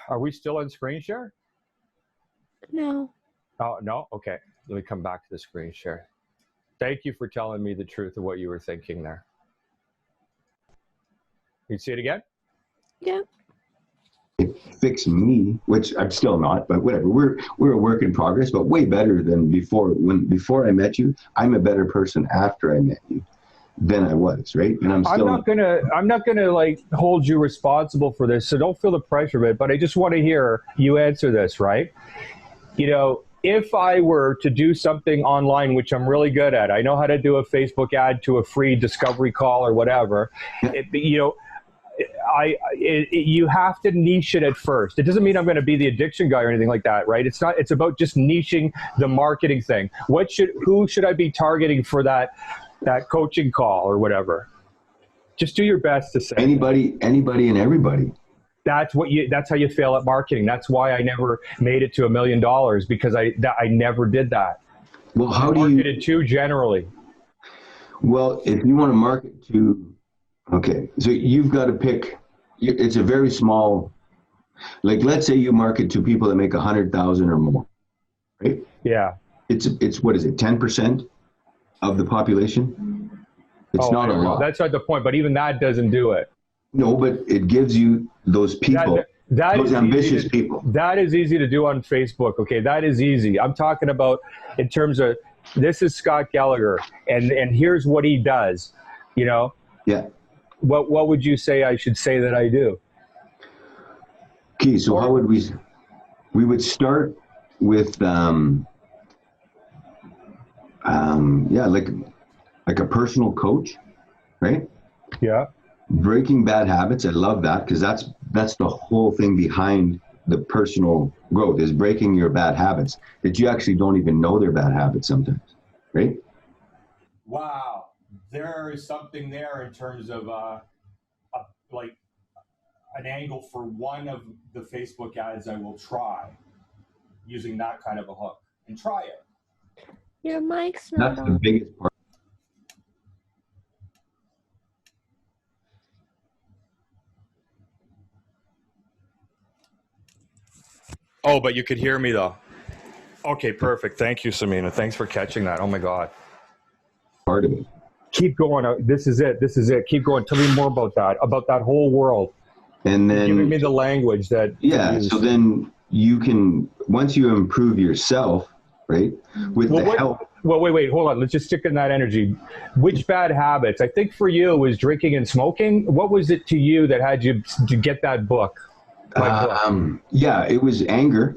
Are we still on screen share? No. Oh, no? Okay. Let me come back to the screen share. Thank you for telling me the truth of what you were thinking there. You see it again? Yeah. Fix me, which I'm still not, but whatever. We're a work in progress, but way better than before. Before I met you, I'm a better person after I met you than I was, right? And I'm not gonna like hold you responsible for this, so don't feel the pressure of it, but I just want to hear you answer this, right? You know, if I were to do something online, which I'm really good at, I know how to do a Facebook ad to a free discovery call or whatever. You have to niche it at first. It doesn't mean I'm going to be the addiction guy or anything like that, right? It's about just niching the marketing thing. Who should I be targeting for that coaching call or whatever? Just do your best to say anybody and everybody. That's how you fail at marketing. That's why I never made it to $1 million, because I never did that. Well, how do you marketed too generally? Well, if you want to market to, okay, so you've got to pick. It's a very small. Like, let's say you market to people that make 100,000 or more, right? Yeah. It's what is it? 10% of the population. It's not a lot. That's not the point, but even that doesn't do it. No, but it gives you those people, those ambitious people. That is easy to do on Facebook. Okay, that is easy. I'm talking about in terms of, this is Scott Gallagher, and here's what he does. You know. Yeah. What would you say I should say that I do? Okay, so how would we would start with like a personal coach, right? Yeah. Breaking bad habits. I love that, because that's the whole thing behind the personal growth, is breaking your bad habits that you actually don't even know they're bad habits sometimes, right? Wow, there is something there in terms of like an angle for one of the Facebook ads I will try, using that kind of a hook, and try it. Your mic's not on. That's the biggest part. Oh, but you could hear me though. Okay, perfect. Thank you, Samina. Thanks for catching that. Oh my God. Part of it. Keep going. This is it. Keep going. Tell me more about that whole world. And then giving me the language that. Yeah. So then you can, once you improve yourself, right, with help. Well, wait, hold on. Let's just stick in that energy. Which bad habits? I think for you it was drinking and smoking. What was it to you that had you to get that book? Yeah, it was anger,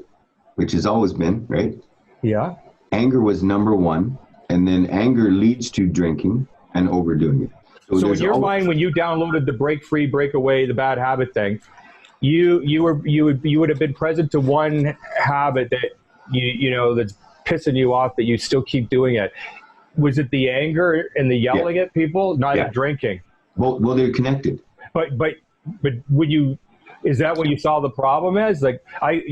which has always been, right? Yeah. Anger was number one, and then anger leads to drinking and overdoing it. So in your mind, when you downloaded the Break Free, Break Away, the bad habit thing, you would have been present to one habit that you know that's pissing you off, that you still keep doing it. Was it the anger and the yelling at people, not the drinking? Well, they're connected. But would you? Is that what you saw the problem as? Like I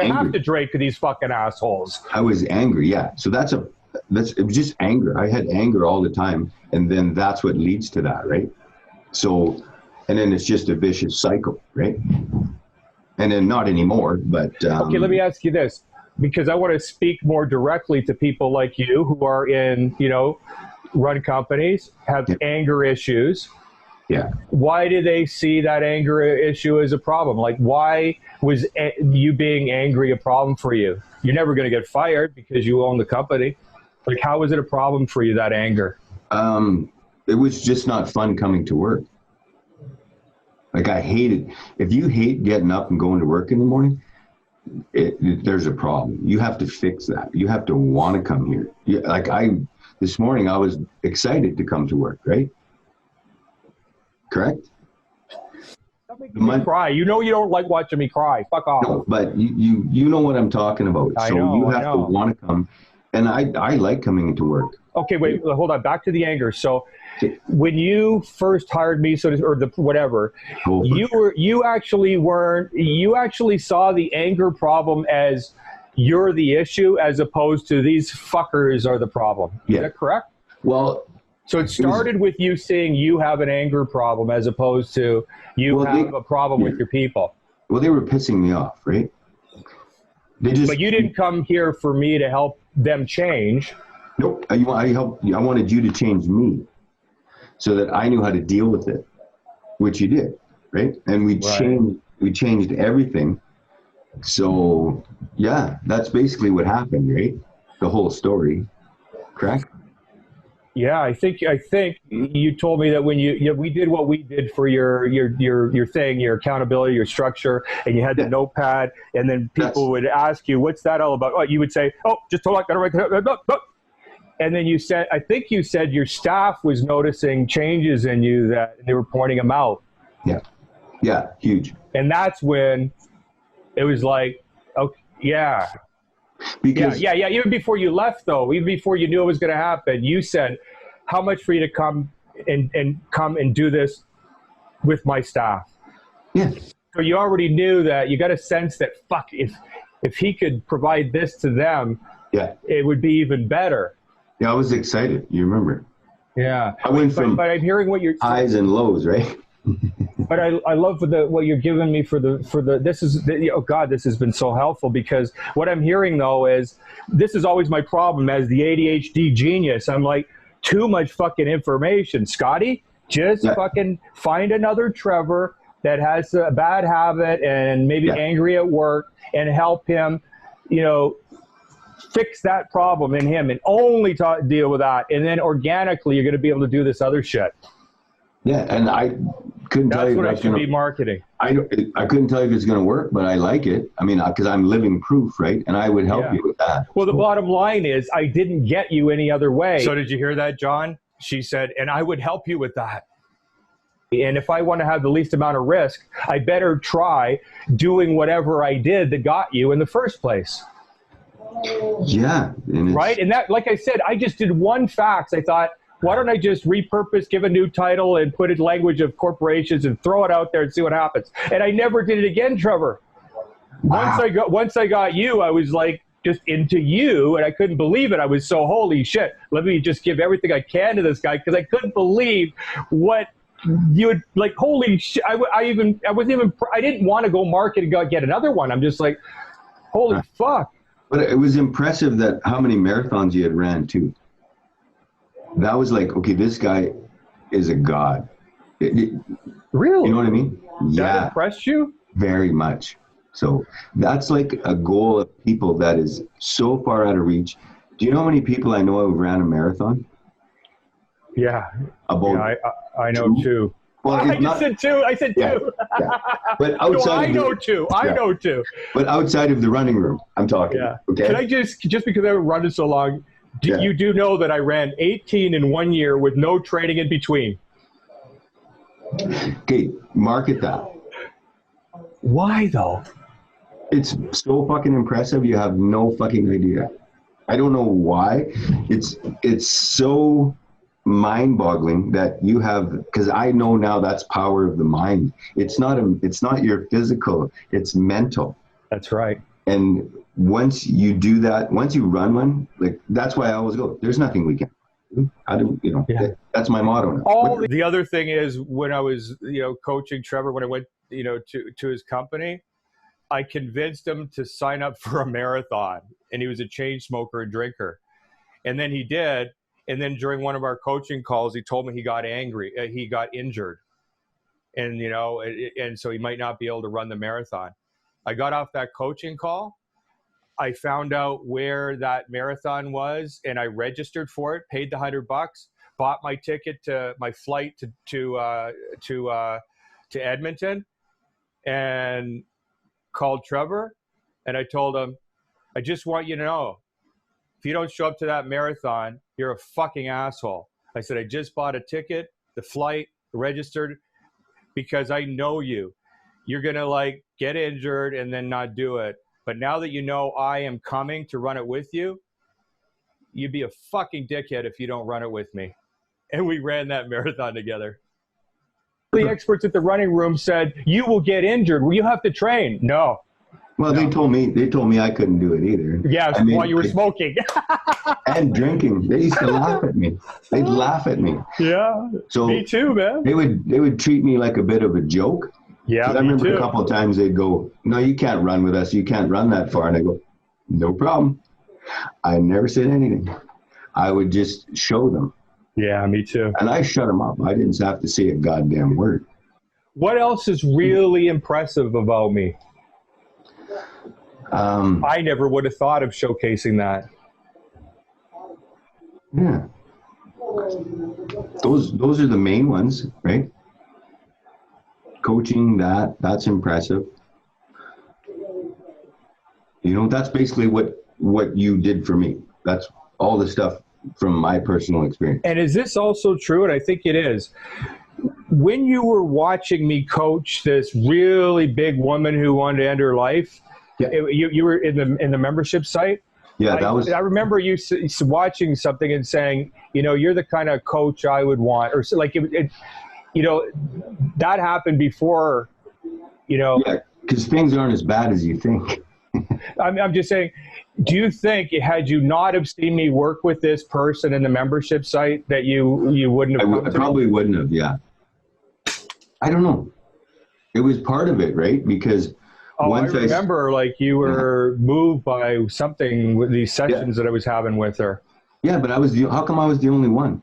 have to drink to these fucking assholes. I was angry, yeah. So it was just anger. I had anger all the time, and then that's what leads to that, right? So, and then it's just a vicious cycle, right? And then not anymore, but okay. Let me ask you this, because I want to speak more directly to people like you who are in, run companies, have anger issues. Yeah. Why do they see that anger issue as a problem? Like, why was you being angry a problem for you? You're never going to get fired because you own the company. Like, how was it a problem for you, that anger? It was just not fun coming to work. Like, I hated, if you hate getting up and going to work in the morning, there's a problem. You have to fix that. You have to want to come here. This morning I was excited to come to work, right? Correct? Don't make me cry. You know you don't like watching me cry. Fuck off. No, but you know what I'm talking about. So you have to want to come. And I like coming into work. Okay, wait, hold on. Back to the anger. So when you first hired me, you actually saw the anger problem as you're the issue, as opposed to these fuckers are the problem. Is that correct? Well, so it started with you seeing you have an anger problem, as opposed to you have a problem with your people. Well, they were pissing me off, right? But you didn't come here for me to help them change. Nope. I wanted you to change me so that I knew how to deal with it, which you did, right? And we changed everything. So yeah, that's basically what happened, right? The whole story, correct? Yeah, I think you told me that when we did what we did for your thing, your accountability, your structure, and you had the notepad, and then people would ask you, "What's that all about?" Oh, you would say, "Oh, just hold on, gotta write that." And then I think you said your staff was noticing changes in you that they were pointing them out. Yeah, huge. And that's when it was like, okay, yeah. Because yeah. Even before you left, though, even before you knew it was going to happen, you said, "How much for you to come and do this with my staff?" Yeah. So you already knew that. You got a sense that if he could provide this to them, it would be even better. Yeah, I was excited. You remember? Yeah. I went from but I'm hearing what you're highs and lows, right? But I love what you're giving me for the this has been so helpful, because what I'm hearing though is this is always my problem as the ADHD genius. I'm like, too much fucking information, Scotty. Just fucking find another Trevor that has a bad habit and maybe angry at work, and help him, fix that problem in him, and only deal with that, and then organically you're going to be able to do this other shit. Yeah, and I couldn't tell you what if I should be marketing. I couldn't tell you if it's going to work, but I like it. I mean, because I'm living proof, right? And I would help you with that. Well, the bottom line is I didn't get you any other way. So did you hear that, John? She said, and I would help you with that. And if I want to have the least amount of risk, I better try doing whatever I did that got you in the first place. Yeah. Right? And that, like I said, I just did one fax. I thought, why don't I just repurpose, give a new title, and put it language of corporations and throw it out there and see what happens? And I never did it again, Trevor. Wow. Once I got you, I was like just into you, and I couldn't believe it. I was so, holy shit, let me just give everything I can to this guy, because I couldn't believe what you would, like, holy shit. I didn't want to go market and go get another one. I'm just like, holy fuck. But it was impressive that how many marathons you had ran too. That was like, okay, this guy is a god. Really? You know what I mean? That impressed you? Very much. So that's like a goal of people that is so far out of reach. Do you know how many people I know who ran a marathon? Yeah. I know two. Well, I said two. Yeah. But outside I know two. But outside of the running room, I'm talking. Yeah. Okay. Can I just because I've been running so long, you do know that I ran 18 in 1 year with no training in between. Okay, market that. Why though? It's so fucking impressive. You have no fucking idea. I don't know why. It's so mind-boggling that you have, because I know now that's power of the mind. It's not your physical, it's mental. That's right. And once you do that, once you run one, like, that's why I always go, there's nothing we can do. How do that's my motto now. The other thing is, when I was coaching Trevor, when I went to his company, I convinced him to sign up for a marathon, and he was a chain smoker and drinker, and then he did. And then during one of our coaching calls, he told me he got angry. He got injured. And, and so he might not be able to run the marathon. I got off that coaching call. I found out where that marathon was, and I registered for it, paid the $100, bought my ticket to my flight to Edmonton, and called Trevor. And I told him, I just want you to know, if you don't show up to that marathon, you're a fucking asshole. I said, I just bought a ticket, the flight, registered, because I know you. You're going to get injured and then not do it. But now that you know I am coming to run it with you, you'd be a fucking dickhead if you don't run it with me. And we ran that marathon together. The experts at the running room said, you will get injured. Well, you have to train. No. Well, they told me I couldn't do it either. Yeah, while you were smoking. And drinking. They used to laugh at me. They'd laugh at me. Yeah. So me too, man. They would treat me like a bit of a joke. Yeah, 'Cause I me remember too. a couple of times they'd go, "No, you can't run with us. You can't run that far." And I go, "No problem." I never said anything. I would just show them. Yeah, me too. And I shut them up. I didn't have to say a goddamn word. What else is really impressive about me? I never would have thought of showcasing that. Yeah. Those are the main ones, right? Coaching, that's impressive. You know, that's basically what you did for me. That's all the stuff from my personal experience. And is this also true? And I think it is. When you were watching me coach this really big woman who wanted to end her life, Yeah. you were in the membership site. Yeah, that was. I remember you watching something and saying, you're the kind of coach I would want, or so, like that happened before. Yeah, because things aren't as bad as you think. I'm just saying, do you think had you not have seen me work with this person in the membership site that you wouldn't have? I probably wouldn't have. Yeah. I don't know. It was part of it, right? Because once I remember, like you were moved by something with these sessions that I was having with her. Yeah, but how come I was the only one?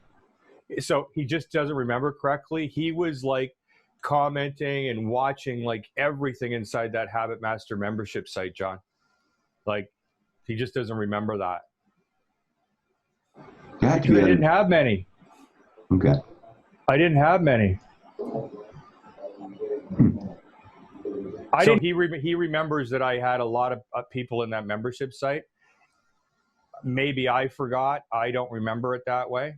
So he just doesn't remember correctly. He was like commenting and watching like everything inside that Habit Master membership site, John. Like he just doesn't remember that. Yeah, because I didn't have many. Okay. I didn't have many. He remembers that I had a lot of people in that membership site. Maybe I forgot. I don't remember it that way.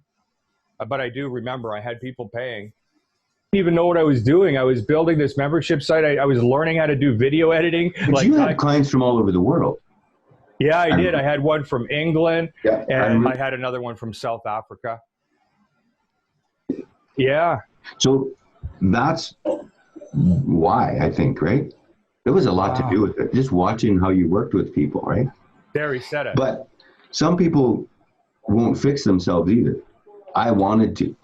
But I do remember I had people paying. I didn't even know what I was doing. I was building this membership site. I was learning how to do video editing. But you had clients from all over the world. Yeah, I did. I had one from England, and I had another one from South Africa. Yeah. So that's why, I think, right? There was a lot to do with it. Just watching how you worked with people, right? There, he said it. But some people won't fix themselves either. I wanted to.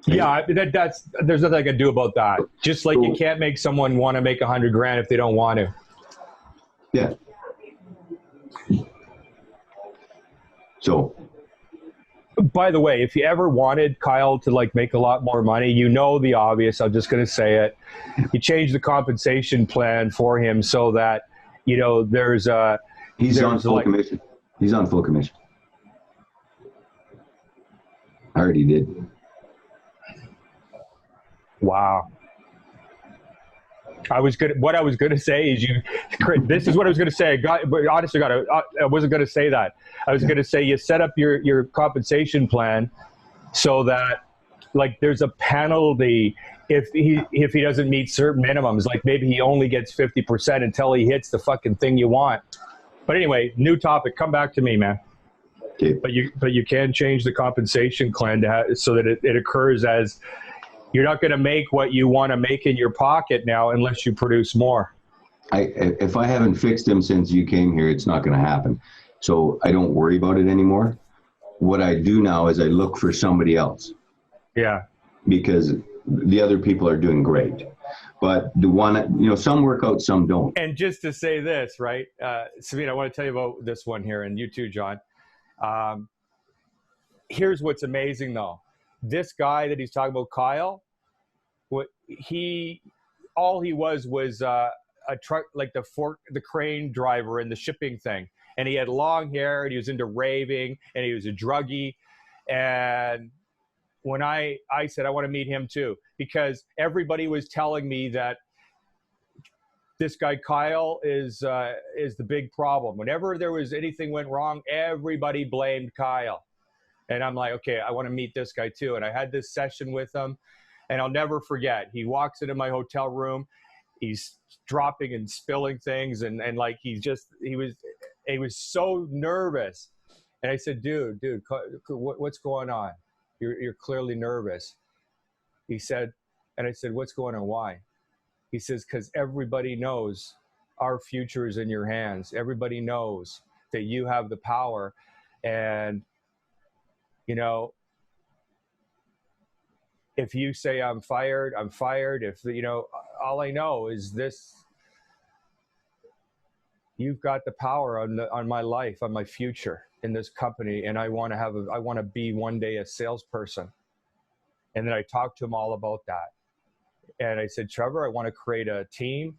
Yeah, there's nothing I can do about that. Just like you can't make someone want to make $100,000 if they don't want to. Yeah. So. By the way, if you ever wanted Kyle to like make a lot more money, the obvious. I'm just going to say it. You change the compensation plan for him so that there's a. He's on full commission. He's on full commission. I already did. Wow. What I was going to say is this is what I was going to say. Honestly, I wasn't going to say that. I was going to say you set up your compensation plan so that like there's a penalty if he doesn't meet certain minimums. Like maybe he only gets 50% until he hits the fucking thing you want. But anyway, new topic. Come back to me, man. Okay. But you can change the compensation plan so that it occurs as you're not going to make what you want to make in your pocket now unless you produce more. If I haven't fixed him since you came here, it's not going to happen. So I don't worry about it anymore. What I do now is I look for somebody else. Yeah. Because the other people are doing great. But the one, some work out, some don't. And just to say this, right, Sabine, I want to tell you about this one here, and you too, John. Here's what's amazing, though. This guy that he's talking about, Kyle, all he was a truck, like the crane driver in the shipping thing. And he had long hair, and he was into raving, and he was a druggie. And when I said I want to meet him too, because everybody was telling me that this guy Kyle is the big problem. Whenever there was anything went wrong, everybody blamed Kyle. And I'm like, okay, I want to meet this guy too. And I had this session with him, and I'll never forget. He walks into my hotel room, he's dropping and spilling things, and like he was so nervous. And I said, dude, what's going on? You're clearly nervous. He said, and I said, what's going on? Why? He says, because everybody knows our future is in your hands. Everybody knows that you have the power. And, if you say I'm fired, I'm fired. If, all I know is this. You've got the power on my life, on my future in this company, and I want to be one day a salesperson. And then I talked to him all about that. And I said, Trevor, I want to create a team,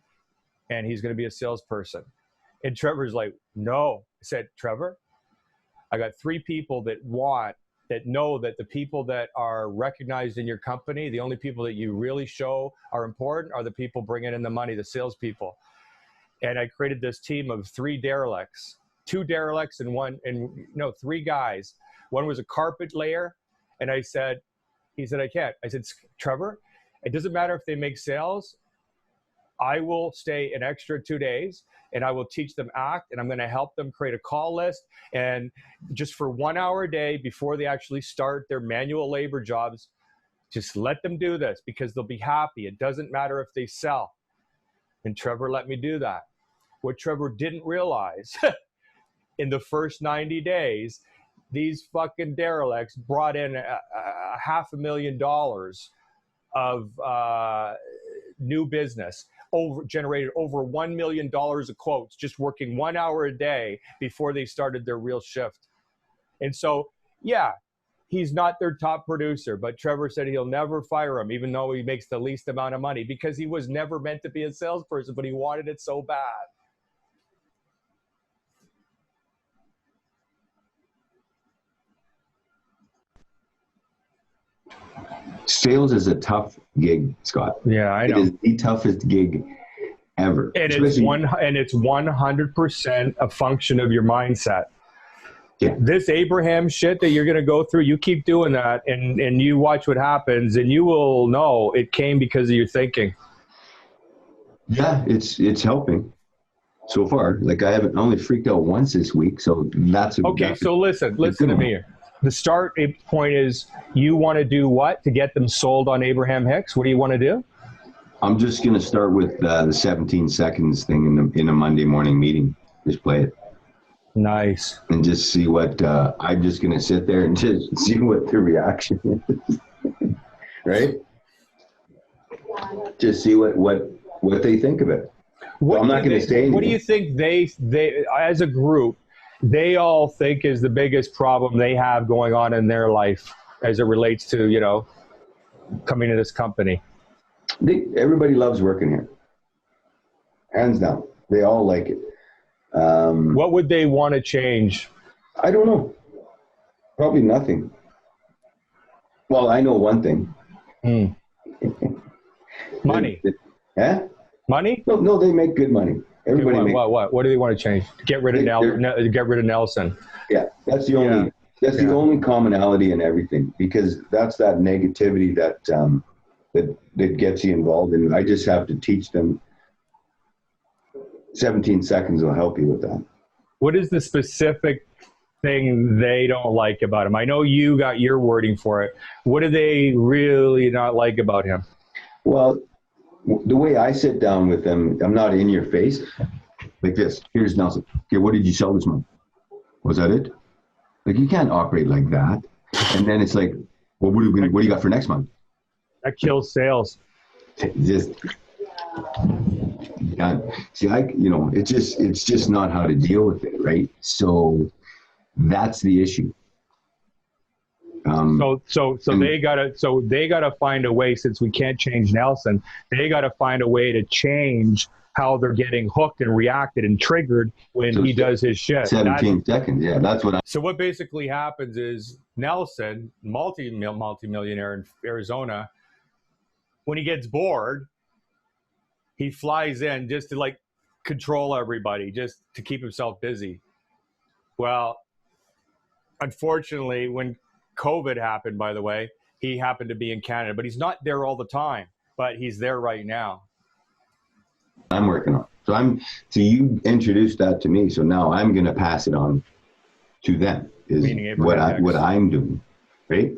and he's going to be a salesperson. And Trevor's like, no. I said, Trevor, I got 3 people that know that the people that are recognized in your company, the only people that you really show are important are the people bringing in the money, the salespeople. And I created this team of 3 derelicts, 2 derelicts and 3 guys. One was a carpet layer. And he said, I can't. I said, Trevor, it doesn't matter if they make sales. I will stay an extra 2 days and I will teach them ACT, and I'm going to help them create a call list. And just for 1 hour a day before they actually start their manual labor jobs, just let them do this because they'll be happy. It doesn't matter if they sell. And Trevor let me do that. What Trevor didn't realize in the first 90 days, these fucking derelicts brought in a $500,000 of new business, generated over $1 million of quotes, just working 1 hour a day before they started their real shift. And so, yeah, he's not their top producer, but Trevor said he'll never fire him, even though he makes the least amount of money, because he was never meant to be a salesperson, but he wanted it so bad. Sales is a tough gig, Scott. Yeah, I know. It is the toughest gig ever. And it's 100% a function of your mindset. Yeah. This Abraham shit that you're going to go through, you keep doing that and you watch what happens, and you will know it came because of your thinking. Yeah, it's helping so far. Like I only freaked out once this week, so that's okay. So listen to me here. The start point is you want to do what to get them sold on Abraham Hicks? What do you want to do? I'm just going to start with the 17 seconds thing in a Monday morning meeting. Just play it. Nice. And just see what, I'm just going to sit there and just see what the reaction is. Right? Just see what they think of it. Well, I'm not going to say anything. What do you think they as a group, they all think is the biggest problem they have going on in their life as it relates to, coming to this company? Everybody loves working here. Hands down. They all like it. What would they want to change? I don't know. Probably nothing. Well, I know one thing. Money. Yeah? Money? No, they make good money. Everybody makes. What do they want to change? Get rid of Nelson. Yeah, that's the only. That's the only commonality in everything, because that's that negativity that gets you involved in. I just have to teach them. 17 seconds will help you with that. What is the specific thing they don't like about him? I know you got your wording for it. What do they really not like about him? Well, the way I sit down with them, I'm not in your face like this. Here's Nelson. Okay, what did you sell this month? Was that it? Like, you can't operate like that. And then it's like, well, what do you got for next month? That kills sales. Just, see, it's just not how to deal with it, right? So that's the issue. So they gotta find a way, since we can't change Nelson, they gotta find a way to change how they're getting hooked and reacted and triggered when he does his shit. 17 seconds, yeah, that's what So what basically happens is Nelson, multi-millionaire in Arizona, when he gets bored, he flies in just to control everybody, just to keep himself busy. Well, unfortunately, when COVID happened, by the way, he happened to be in Canada, but he's not there all the time, but he's there right now. I'm working on. So you introduced that to me, so now I'm going to pass it on to them. Is what I'm doing, right?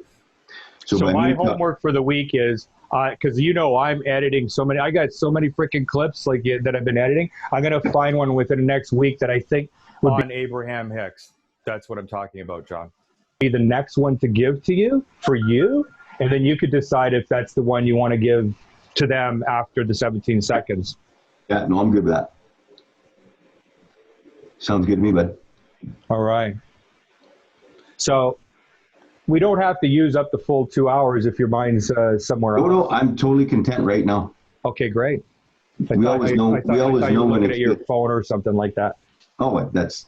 So my homework for the week is, because I'm editing so many. I got so many freaking clips that I've been editing. I'm going to find one within the next week that I think would be Abraham Hicks. That's what I'm talking about, John. Be the next one to give to you for you, and then you could decide if that's the one you want to give to them after the 17 seconds. Yeah, no, I'm good with that. Sounds good to me, bud. All right. So we don't have to use up the full 2 hours if your mind's somewhere No, else. no, I'm totally content right now. Okay, great. We always know I thought you were when looking it's at your good. phone or something like that. Oh, that's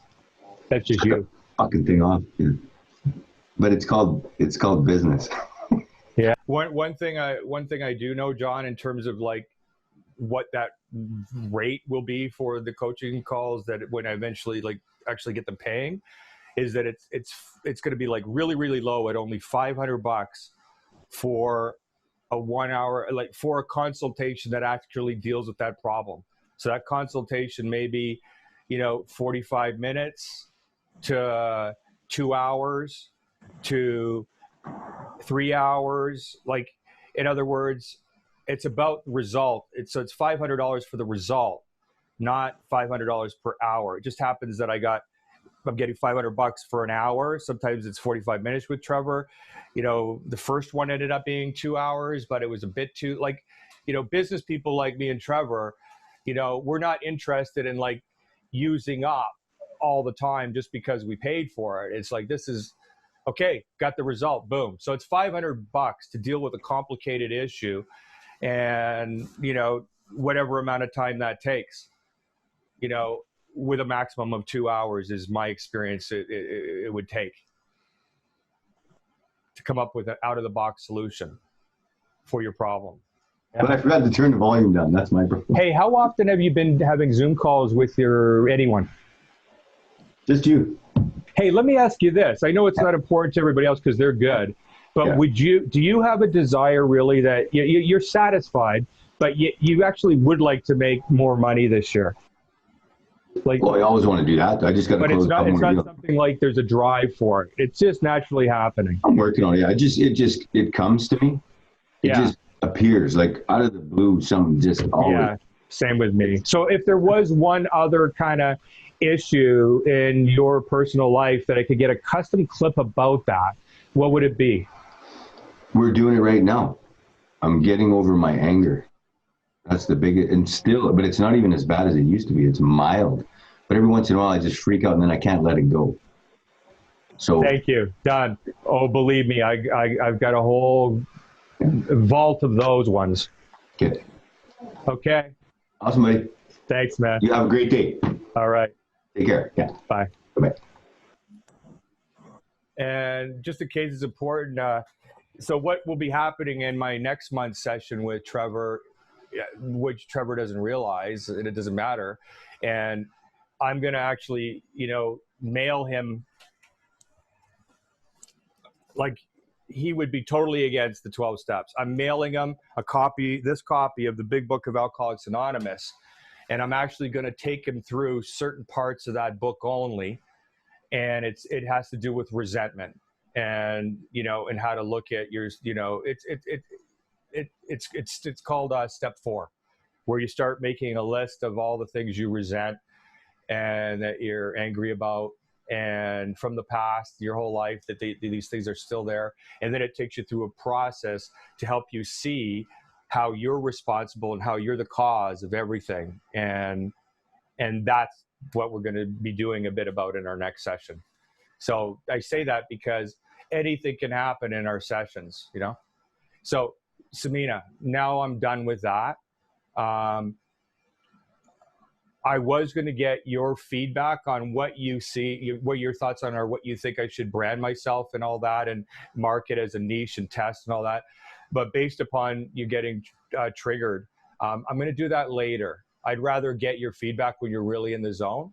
That's just you. fucking thing off. Yeah. But it's called business. Yeah. One thing I do know, John, in terms of like what that rate will be for the coaching calls, that when I eventually like actually get them paying, is that it's going to be like really, really low at only $500 for a 1 hour, like for a consultation that actually deals with that problem. So that consultation may be, 45 minutes to 2 hours to 3 hours. Like, in other words, it's about result. So it's $500 for the result, not $500 per hour. It just happens that I'm getting $500 for an hour. Sometimes it's 45 minutes with Trevor. The first one ended up being 2 hours, but it was a bit too business people like me and Trevor, we're not interested in like using up all the time just because we paid for it. It's like, this is okay, got the result, boom. So it's $500 to deal with a complicated issue, and whatever amount of time that takes, with a maximum of 2 hours is my experience it would take to come up with an out-of-the-box solution for your problem. But I forgot to turn the volume down. That's my problem. Hey, how often have you been having Zoom calls with anyone? Just you. Hey, let me ask you this. I know it's not important to everybody else because they're good, but Yeah. do you have a desire really that you're satisfied, but you actually would like to make more money this year? Like, Well, I always want to do that. I just got to but close it's not a couple more deals. something like there's a drive for it. It's just naturally happening. I'm working on it. It comes to me. It Yeah. just appears like out of the blue. Something just always. Yeah, same with me. So if there was one other kind of issue in your personal life that I could get a custom clip about that, what would it be? We're doing it right now. I'm getting over my anger. That's the biggest, and still, but it's not even as bad as it used to be. It's mild, but every once in a while I just freak out and then I can't let it go. So Thank you. Done. Oh, believe me, I've got a whole vault of those ones. okay. Okay. Awesome, buddy. Thanks, man. You have a great day. All right. Take care. Yeah. Bye. Bye. And just in case it's important, so what will be happening in my next month's session with Trevor, which Trevor doesn't realize, and it doesn't matter, and I'm going to actually, mail him, like, he would be totally against the 12 steps. I'm mailing him this copy of the Big Book of Alcoholics Anonymous, and I'm actually going to take him through certain parts of that book only, and it has to do with resentment, and and how to look at your, it's called step 4, where you start making a list of all the things you resent and that you're angry about, and from the past, your whole life, that these things are still there. And then it takes you through a process to help you see how you're responsible and how you're the cause of everything. And that's what we're going to be doing a bit about in our next session. So I say that because anything can happen in our sessions, So Samina, now I'm done with that. I was going to get your feedback on what you see, what your thoughts on are, what you think I should brand myself and all that, and market as a niche and test and all that. But based upon you getting triggered, I'm going to do that later. I'd rather get your feedback when you're really in the zone.